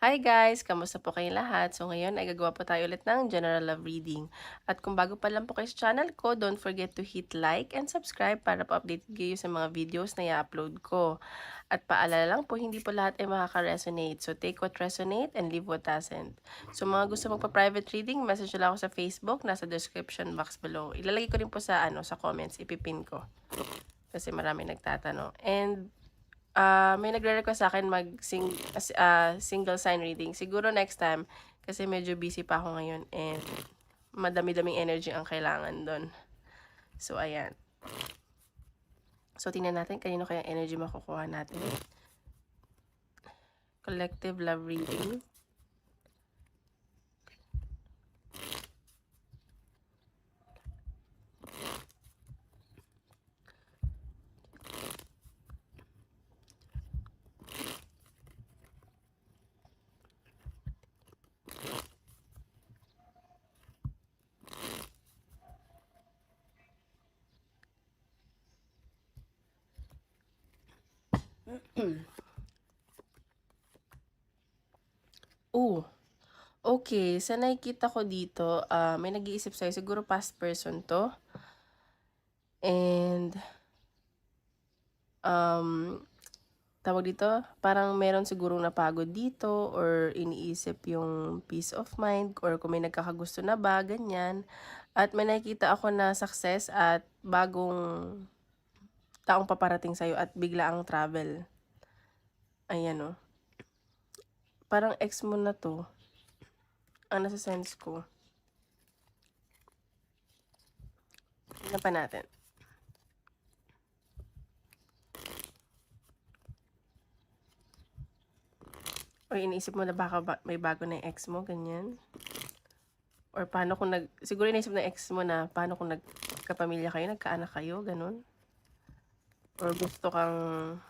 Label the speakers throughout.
Speaker 1: Hi guys! Kamusta po kayong lahat? So ngayon ay gagawa po tayo ulit ng general love reading. At kung bago pa lang po kayo sa channel ko, don't forget to hit like and subscribe para po updated kayo sa mga videos na i-upload ko. At paalala lang po, hindi po lahat ay makaka-resonate. So take what resonate and leave what doesn't. So mga gusto magpa-private reading, message lang ako sa Facebook, nasa description box below. Ilalagay ko rin po sa sa comments, ipipin ko. Kasi marami nagtatanong. And may nagre-request sa akin single sign reading. Siguro next time, kasi medyo busy pa ako ngayon and madami-daming energy ang kailangan doon. So, ayan. So, tingnan natin kanino kaya energy makukuha natin. Collective love reading. Okay. Sa nakikita ko dito, may nag-iisip sa'yo. Siguro past person to. And, tawag dito, parang meron sigurong napagod dito or iniisip yung peace of mind or kung may nagkakagusto na ba, ganyan. At may nakikita ako na success at bagong taong paparating sa'yo at bigla ang travel. Ayan o. Parang ex mo na to. Ang nasa sense ko. Tignan pa natin. O iniisip mo na baka may bago na yung ex mo, ganyan. Or paano kung siguro iniisip na ex mo na paano kung nagkapamilya kayo, nagkaanak kayo, ganun. Or gusto kang,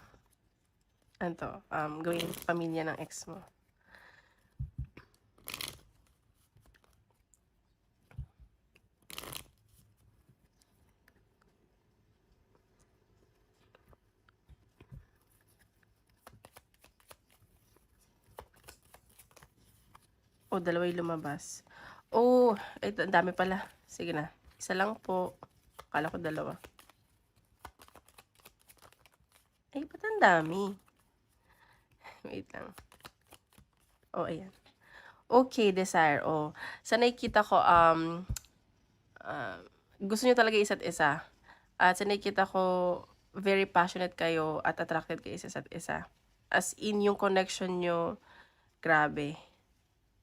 Speaker 1: gawin pamilya ng ex mo. O, dalawa yung lumabas. Oh, ito, ang dami pala. Sige na. Isa lang po. Akala ko dalawa. Ay, ba't ang dami? Wait lang. Oh, ayan. Okay, desire. Oh, sa nakikita ko, gusto nyo talaga isa't isa. At sa nakikita ko, very passionate kayo at attracted kayo sa isa't isa. As in, yung connection nyo, grabe.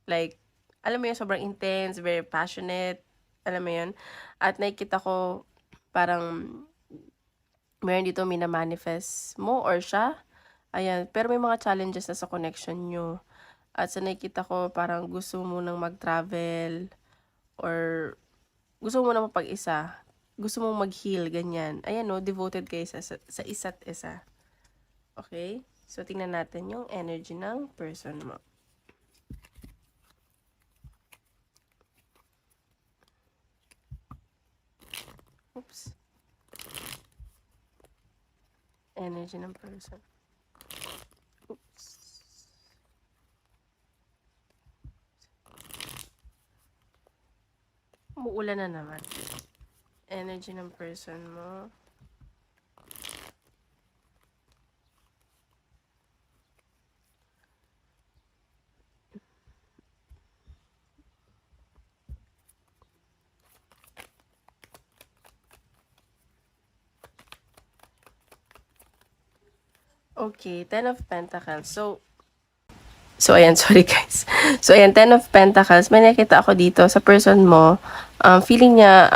Speaker 1: Like, alam mo yun, sobrang intense, very passionate. Alam mo yun? At nakikita ko, parang, meron dito minamanifest mo or siya. Ayan. Pero may mga challenges na sa connection nyo. At sa nakikita ko, parang gusto mo nang mag-travel or gusto mo nang mapag-isa. Gusto mong mag-heal, ganyan. Ayan no, devoted kayo sa isa't isa. Okay? So, tingnan natin yung energy ng person mo. Oops. Energy ng person. Oops. Umuulan na naman. Energy ng person mo. Okay, Ten of Pentacles. So ayan, sorry guys. So ayan, Ten of Pentacles. May nakita ako dito sa person mo. Feeling niya,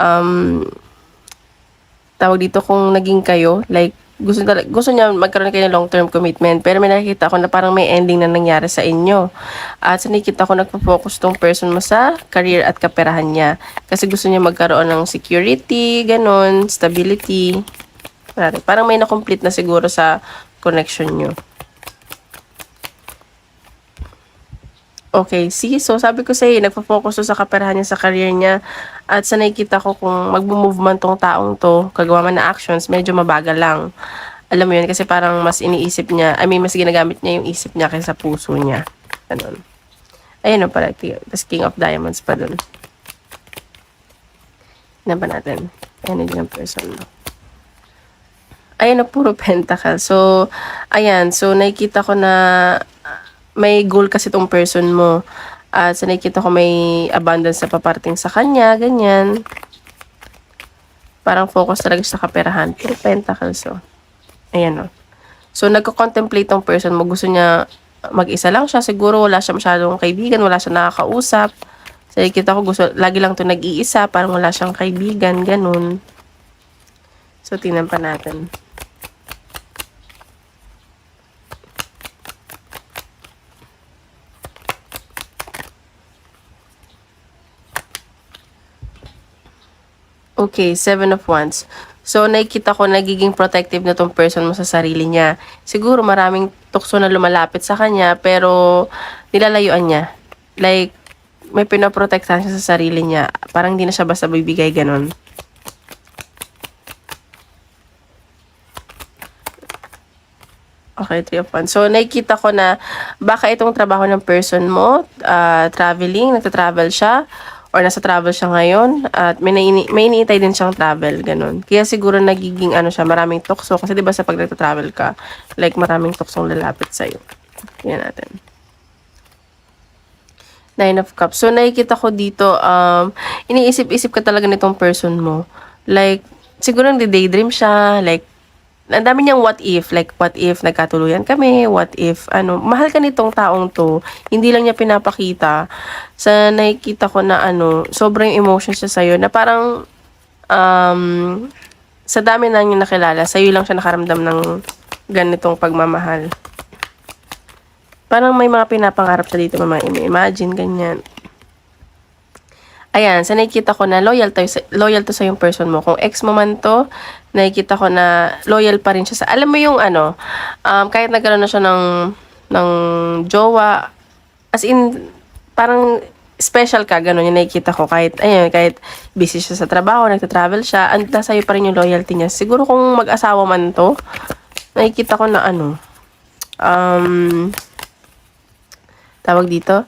Speaker 1: tawag dito kung naging kayo, like, gusto niya magkaroon kayo ng long-term commitment. Pero may nakikita ako na parang may ending na nangyari sa inyo. At sa nakikita ko, nagpo-focus tong person mo sa career at kaperahan niya. Kasi gusto niya magkaroon ng security, ganun, stability. Parang may na-complete na siguro sa connection nyo. Okay, see? So, sabi ko sa'yo, nagpo-focus sa kaperahan niya sa career niya. At sa nakikita ko kung mag-move man tong taong to, kagawa man na actions, medyo mabagal lang. Alam mo yun, kasi parang mas iniisip niya, mas ginagamit niya yung isip niya kaysa puso niya. Ganun. Ayun o pala, tas King of Diamonds pa dun. Na ba natin? Energy ng person mo. Ayun na, puro pentacle. So, ayan. So, nakikita ko na may goal kasi tong person mo. At so, nakikita ko may abundance na paparating sa kanya. Ganyan. Parang focus talaga sa kaperahan. Puro pentacles, so. Ayan, o. So, nagko-contemplate tong person mo. Gusto niya mag-isa lang siya. Siguro wala siya masyadong kaibigan. Wala siya nakakausap. So, nakikita ko lagi lang to nag-iisa. Parang wala siyang kaibigan. Ganun. So, tingnan pa natin. Okay, 7 of Wands. So, nakikita ko nagiging protective na tong person mo sa sarili niya. Siguro maraming tukso na lumalapit sa kanya, pero nilalayuan niya. Like, may pinaprotektahan siya sa sarili niya. Parang hindi na siya basta bibigay ganun. Okay, 3 of Wands. So, nakikita ko na baka itong trabaho ng person mo, traveling, nagta-travel siya, or nasa travel siya ngayon, at may iniintay din siyang travel, ganun. Kaya siguro nagiging ano siya, maraming tukso. Kasi diba sa pag nagta-travel ka, like maraming tuksong lalapit sa'yo. Yan natin. 9 of Cups. So, nakikita ko dito, iniisip-isip ka talaga nitong person mo. Like, siguro nagde-daydream siya, like, ang dami niyang what if, like what if nagkatuluyan kami, what if ano, mahal ka nitong taong to, hindi lang niya pinapakita. Sa nakikita ko na ano, sobrang emotion siya sa'yo, na parang sa dami na niya nakilala, sa'yo lang siya nakaramdam ng ganitong pagmamahal. Parang may mga pinapangarap siya dito, mga imagine, ganyan. Ayan, sa nakikita ko na loyal to sa yung person mo. Kung ex mo man to, nakikita ko na loyal pa rin siya sa, alam mo yung ano, kahit nagkaroon na siya ng jowa, as in, parang special ka, gano'n yung nakikita ko. Kahit, ayun, kahit busy siya sa trabaho, nagta-travel siya, nasa iyo pa rin yung loyalty niya. Siguro kung mag-asawa man to, nakikita ko na ano, tawag dito,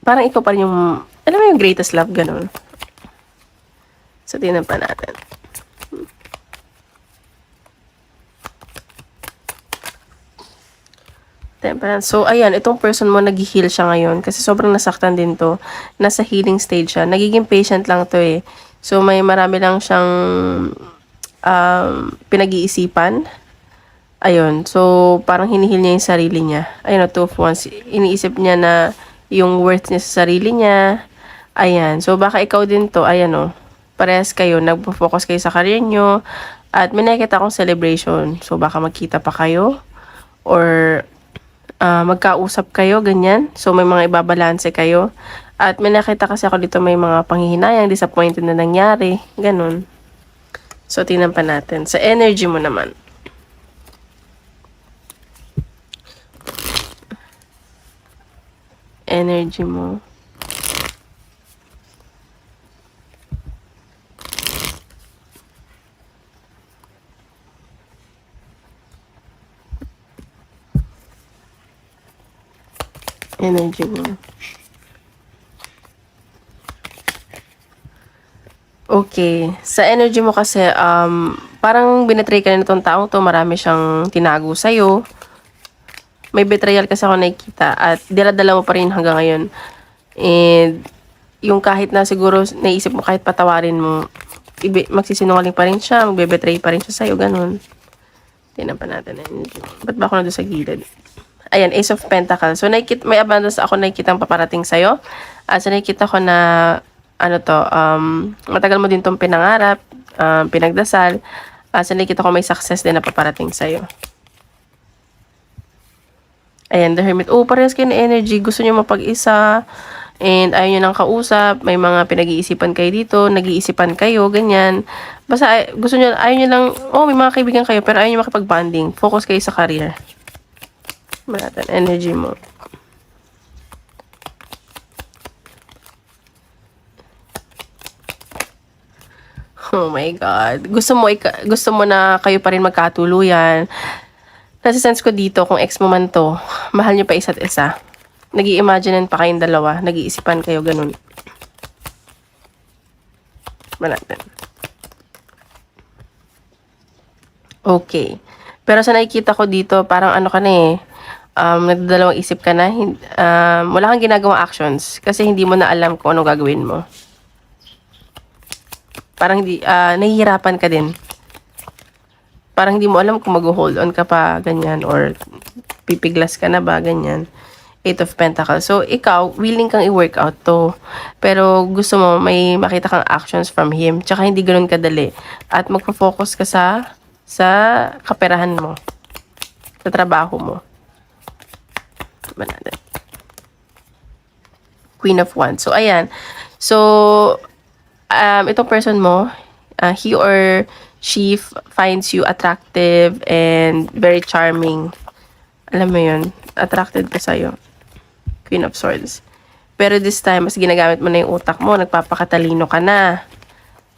Speaker 1: parang ikaw pa rin yung, alam mo yung greatest love, gano'n. So, tingnan pa natin. Temperance. So, ayan, itong person mo, nag-heal siya ngayon. Kasi sobrang nasaktan din to. Nasa healing stage siya. Nagiging patient lang to eh. So, may marami lang siyang pinag-iisipan. Ayun. So, parang hinihil niya yung sarili niya. Ayun, 2 of Wands. Iniisip niya na yung worth niya sa sarili niya. Ayan. So, baka ikaw din to. Ayan o. Parehas kayo. Nagpo-focus kayo sa career nyo. At may nakikita akong celebration. So, baka magkita pa kayo. Or, magkausap kayo. Ganyan. So, may mga ibabalanse kayo. At may nakita kasi ako dito may mga panghihinayang, disappointed na nangyari. Ganon. So, tingnan pa natin. Sa energy mo naman. Energy mo. Energy mo. Okay. Sa energy mo kasi, parang binetray ka na itong taong to. Marami siyang tinago sa'yo. May betrayal kasi ako nakikita. At dala-dala mo pa rin hanggang ngayon. And, yung kahit na siguro naisip mo kahit patawarin mo, magsisinungaling pa rin siya, magbe-betray pa rin siya sa'yo, ganun. Tingnan pa natin. Ba't ba ako na doon sa gilid? Ayan, Ace of Pentacles. So, may abundance ako nakikitang paparating sa'yo. So, nakikita ko na, ano to, matagal mo din tong pinangarap, pinagdasal. So, nakikita ko may success din na paparating sa'yo. Ayan, The Hermit. Oh, parehas kayo na energy. Gusto nyo mapag-isa. And ayaw nyo nang kausap. May mga pinag-iisipan kayo dito. Nag-iisipan kayo, ganyan. Basta gusto nyo, ayaw nyo lang, may mga kaibigan kayo, pero ayaw nyo makipag-bonding. Focus kayo sa career. Manatan, energy mo. Oh my God. Gusto mo na kayo pa rin magkatuluyan. Nasa-sense ko dito, kung ex mo man to, mahal nyo pa isa't isa. Nag-i-imaginean pa kayong dalawa. Nag-iisipan kayo, ganun. Natin. Okay. Pero sa nakikita ko dito, parang ano ka na eh. Nagdadalawang isip ka na. Wala kang ginagawang actions. Kasi hindi mo na alam kung ano gagawin mo. Parang hindi, nahihirapan ka din. Parang hindi mo alam kung mag-hold on ka pa, ganyan. Or pipiglas ka na ba, ganyan. Eight of Pentacles. So, ikaw, willing kang i-workout to. Pero gusto mo, may makita kang actions from him. Tsaka hindi ganun kadali. At magpo-focus ka sa kaperahan mo. Sa trabaho mo. Queen of Wands. So, ayan. So, itong person mo, he or she finds you attractive and very charming. Alam mo yun, attracted ka sa'yo. Queen of Swords. Pero this time, mas ginagamit mo na yung utak mo, nagpapakatalino ka na.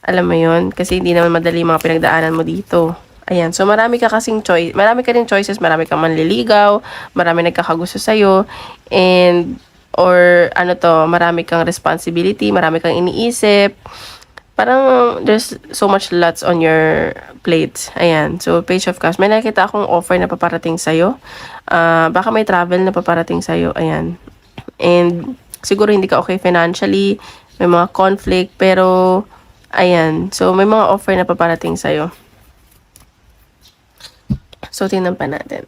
Speaker 1: Alam mo yun, kasi hindi naman madali mga pinagdaanan mo dito. Ayan, so marami ka kasing choice, marami ka rin choices, marami kang manliligaw, marami nagkakagusto sa'yo, and, or ano to, marami kang responsibility, marami kang iniisip. Parang there's so much lots on your plate. Ayan. So, Page of Cups. May nakita akong offer na paparating sa'yo. Baka may travel na paparating sa'yo. Ayan. And, siguro hindi ka okay financially. May mga conflict. Pero, ayan. So, may mga offer na paparating sa'yo. So, tingnan pa natin.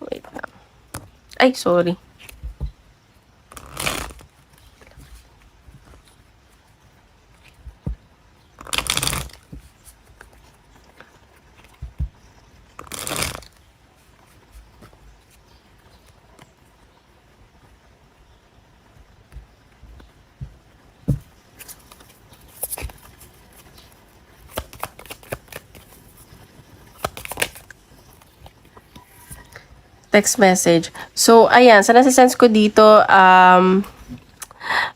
Speaker 1: Wait lang. Ay, sorry. Text message. So, ayan. Sa nasa-sense ko dito,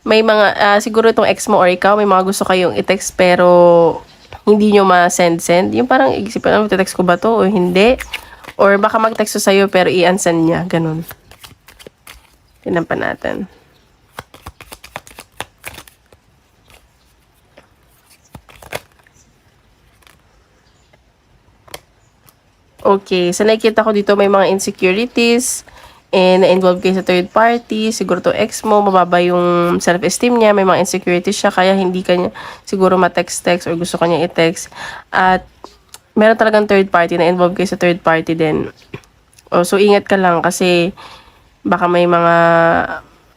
Speaker 1: may mga, siguro itong ex mo or ikaw, may mga gusto kayong i-text pero hindi nyo ma-send-send. Yung parang isipin, text ko ba to o hindi? Or baka mag-text ko sa'yo pero i-unsend niya. Ganun. Tingnan pa natin. Okay, so nakikita ko dito may mga insecurities and na-involve kayo sa third party. Siguro to ex mo, mababa yung self-esteem niya, may mga insecurities siya, kaya hindi kanya siguro ma-text-text or gusto kanya i-text. At meron talagang third party, na-involve kayo sa third party din. So ingat ka lang kasi baka may mga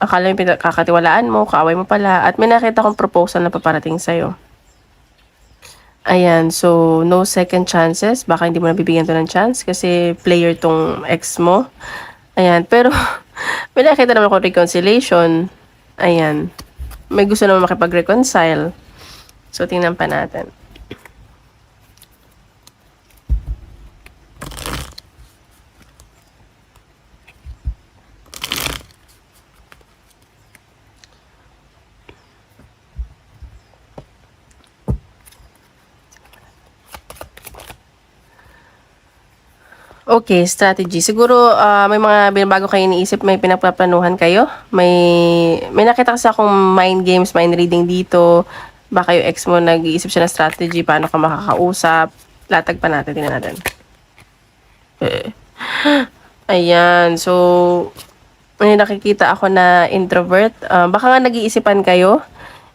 Speaker 1: akala yung kakatiwalaan mo, kaaway mo pala. At may nakita kong proposal na paparating sa'yo. Ayan, so no second chances. Baka hindi mo nabibigyan to ng chance kasi player tong ex mo. Ayan, pero may nakita naman ako reconciliation. Ayan, may gusto naman makipag-reconcile. So, tingnan pa natin. Okay, strategy. Siguro may mga binabago kayo iniisip, may pinagpaplanuhan kayo. May nakita kasi akong mind games, mind reading dito. Baka yung ex mo nag-iisip siya ng strategy, paano ka makakausap. Latag pa natin, tingnan natin. Ayan, so may nakikita ako na introvert. Baka nga nag-iisipan kayo.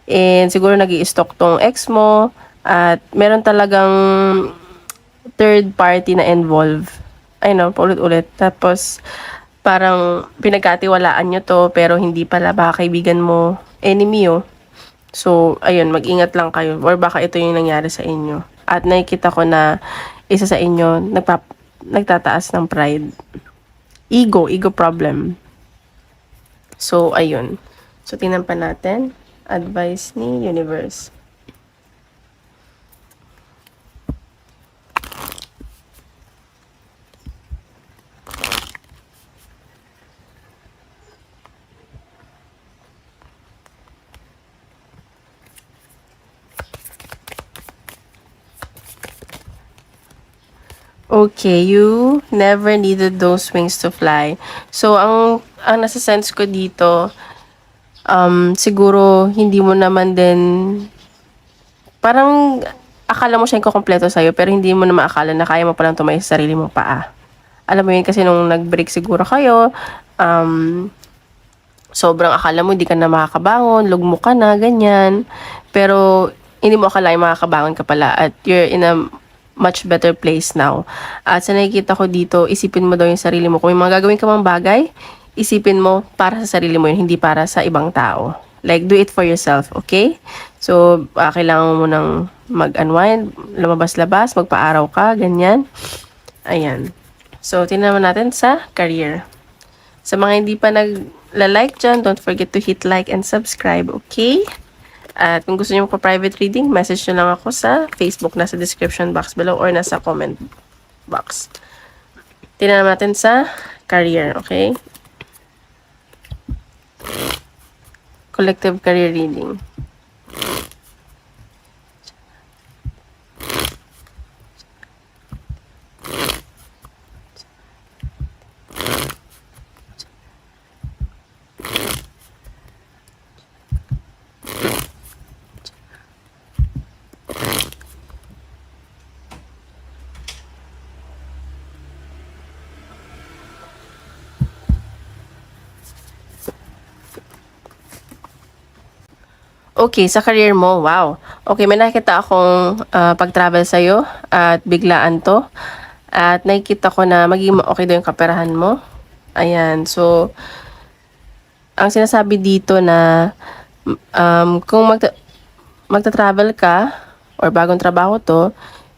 Speaker 1: And siguro nag-i-stalk tong ex mo. At meron talagang third party na involved. Ay no, paulit-ulit. Tapos, parang pinagkatiwalaan nyo to, pero hindi pala, baka kaibigan mo, enemy oh. So, ayun, mag-ingat lang kayo. Or baka ito yung nangyari sa inyo. At nakikita ko na isa sa inyo, nagtataas ng pride. Ego problem. So, ayun. So, tingnan pa natin. Advice ni Universe. Okay, you never needed those wings to fly. So, ang nasa sense ko dito, siguro hindi mo naman din, parang akala mo siya yung kukumpleto sa'yo, pero hindi mo naman akala na kaya mo palang tumayo sa sarili mong paa. Alam mo yun, kasi nung nag-break siguro kayo, sobrang akala mo hindi ka na makakabangon, lugmok ka na, ganyan. Pero hindi mo akalain makakabangon ka pala at you're in a much better place now. At sa nakikita ko dito, isipin mo daw yung sarili mo. Kung may mga gagawin ka mang bagay, isipin mo para sa sarili mo yun, hindi para sa ibang tao. Like, do it for yourself, okay? So, kailangan mo nang mag-unwind, lumabas-labas, magpa-araw ka, ganyan. Ayan. So, tingnan naman natin sa career. Sa mga hindi pa nag-like dyan, don't forget to hit like and subscribe, okay? At kung gusto niyo pa private reading, message nyo lang ako sa Facebook, nasa description box below or nasa comment box. Tingnan natin sa career, okay? Collective career reading. Okay, sa career mo, wow. Okay, may nakita akong pag-travel sa'yo at biglaan to. At nakikita ko na magiging okay daw yung kaperahan mo. Ayan, so, ang sinasabi dito na kung magta-travel ka or bagong trabaho to,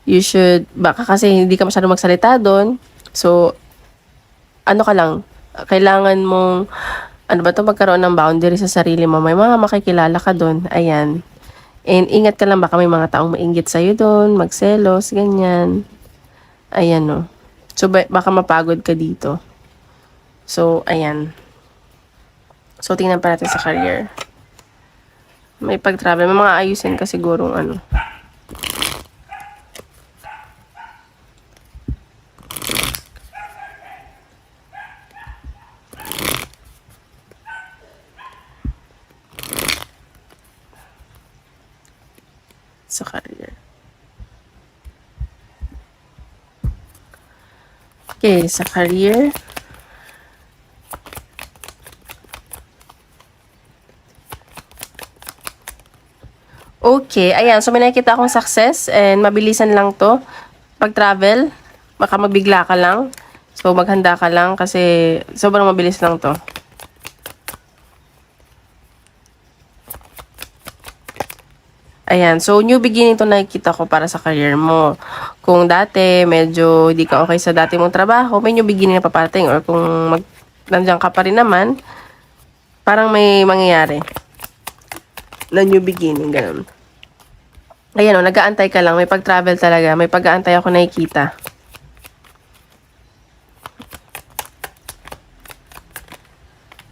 Speaker 1: you should, baka kasi hindi ka masyadong magsalita doon. So, ano ka lang, kailangan mong, ano ba to, magkaroon ng boundary sa sarili mo. May mga makikilala ka doon. Ayan. And ingat ka lang, baka may mga taong mainggit sa'yo doon, magselos, ganyan. Ayan, no. So, baka mapagod ka dito. So, ayan. So, tingnan pa natin sa career. May pag-travel. May mga ayusin ka sigurong ano. Sa career. Okay, sa career. Okay, ayan. So, may nakikita akong success and mabilisan lang to. Pag-travel, baka mabigla ka lang. So, maghanda ka lang kasi sobrang mabilis lang to. Ayan. So, new beginning to nakikita ko para sa career mo. Kung dati, medyo hindi ka okay sa dati mong trabaho, may new beginning na paparating. Or kung nandiyan ka pa rin naman, parang may mangyayari na new beginning, ganun. Ayan o, nag-aantay ka lang. May pag-travel talaga. May pag-aantay ako nakikita.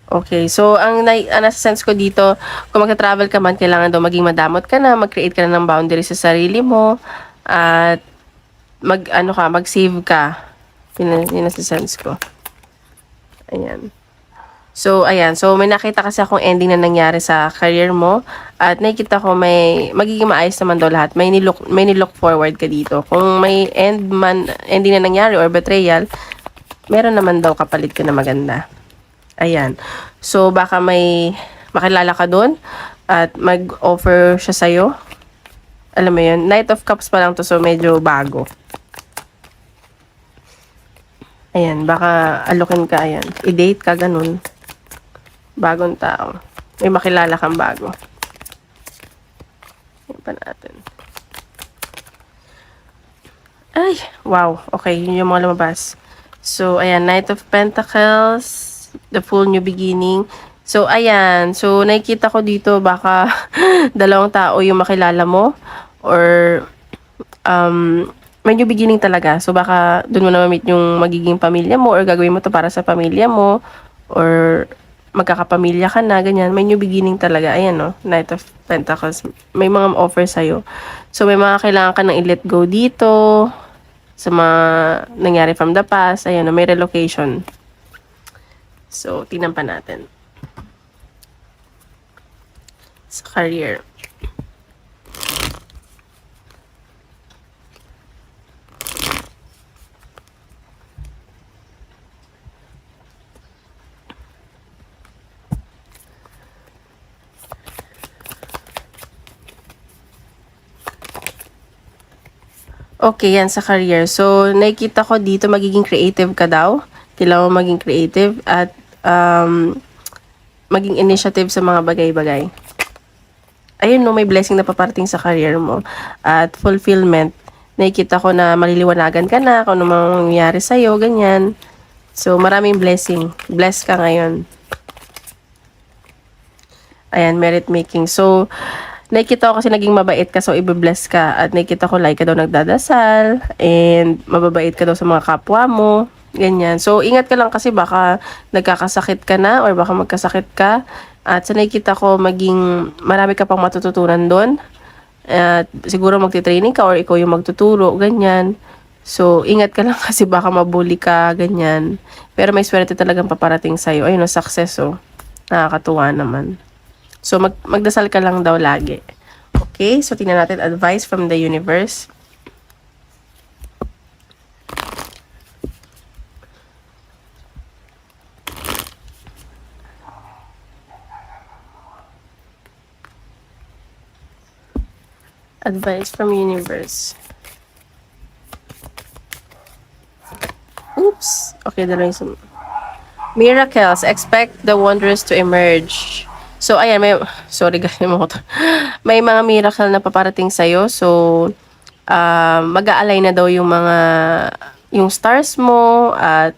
Speaker 1: Okay, so ang nasa sense ko dito, kung magta-travel ka man, kailangan daw maging madamot ka na, mag-create ka na ng boundary sa sarili mo, at mag-save ka. Yun nasa sense ko. Ayan. So, ayan. So, may nakita kasi akong ending na nangyari sa career mo. At nakikita ko magiging maayos naman daw lahat. May nilook forward ka dito. Kung may ending na nangyari or betrayal, meron naman daw kapalit ka na maganda. Ayan. So, baka may makilala ka doon at mag-offer siya sa'yo. Alam mo yun, Knight of Cups pa lang to, so medyo bago. Ayan, baka alokin ka, ayan. I-date ka, ganun. Bagong tao. May makilala kang bago. Ayan pa natin. Ay, wow. Okay, yun yung mga lumabas. So, ayan, Knight of Pentacles. The full new beginning. So, ayan. So, nakikita ko dito baka dalawang tao yung makilala mo or may new beginning talaga. So, baka dun mo na ma-meet yung magiging pamilya mo or gagawin mo to para sa pamilya mo or magkakapamilya ka na, ganyan. May new beginning talaga. Ayan, no? Knight of Pentacles. May mga offer sa'yo. So, may mga kailangan ka nang i-let go dito. sa mga nangyari from the past. Ayun, may relocation. So, tingnan pa natin. Sa career. Okay, yan sa career. So, nakikita ko dito magiging creative ka daw. Kailangan mo maging creative at maging initiative sa mga bagay-bagay. Ayun no, may blessing na paparating sa career mo. At fulfillment. Nakikita ko na maliliwanagan ka na kung ano mangyayari sa'yo, ganyan. So, maraming blessing. Bless ka ngayon. Ayan, merit making. So, nakikita ko kasi naging mabait ka, so i-bless ka. At nakikita ko like ka daw nagdadasal, and mababait ka daw sa mga kapwa mo, ganyan. So, ingat ka lang kasi baka nagkakasakit ka na or baka magkasakit ka. At sa nakikita ko, maging marami ka pang matututunan doon. At siguro magti-training ka or ikaw yung magtuturo, ganyan. So, ingat ka lang kasi baka mabully ka, ganyan. Pero may swerte talagang paparating sa'yo. Ayun, success, oh. Nakakatuwa naman. So, magdasal ka lang daw lagi. Okay? So, tingnan natin advice from the universe. Advice from universe. Oops. Okay, dalawa yung miracles. Expect the wonders to emerge. So, ayan, sorry guys, may mga miracle na paparating sa'yo. So, mag-aalay na daw yung stars mo, at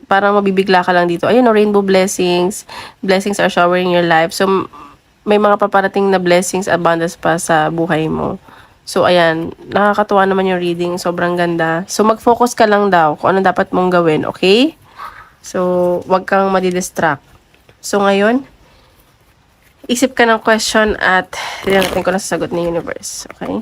Speaker 1: parang mabibigla ka lang dito. Ayun, no, rainbow blessings. Blessings are showering your life. So, may mga paparating na blessings, abundance pa sa buhay mo. So, ayan, nakakatuwa naman yung reading. Sobrang ganda. So, mag-focus ka lang daw kung ano dapat mong gawin, okay? So, wag kang madidistract. So, ngayon, isip ka ng question at tingnan ko na sasagot ni universe. Okay?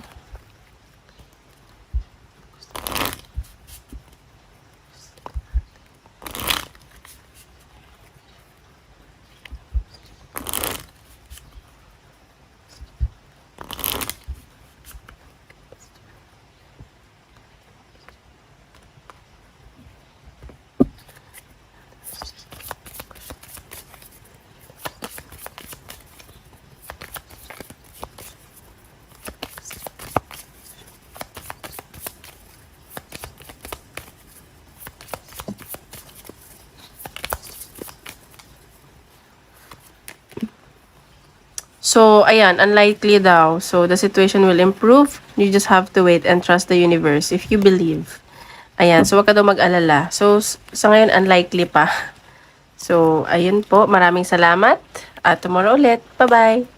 Speaker 1: So, ayan, unlikely daw. So, the situation will improve. You just have to wait and trust the universe if you believe. Ayan, so wag ka daw mag-alala. So, sa ngayon, unlikely pa. So, ayun po. Maraming salamat. At tomorrow ulit. Bye-bye!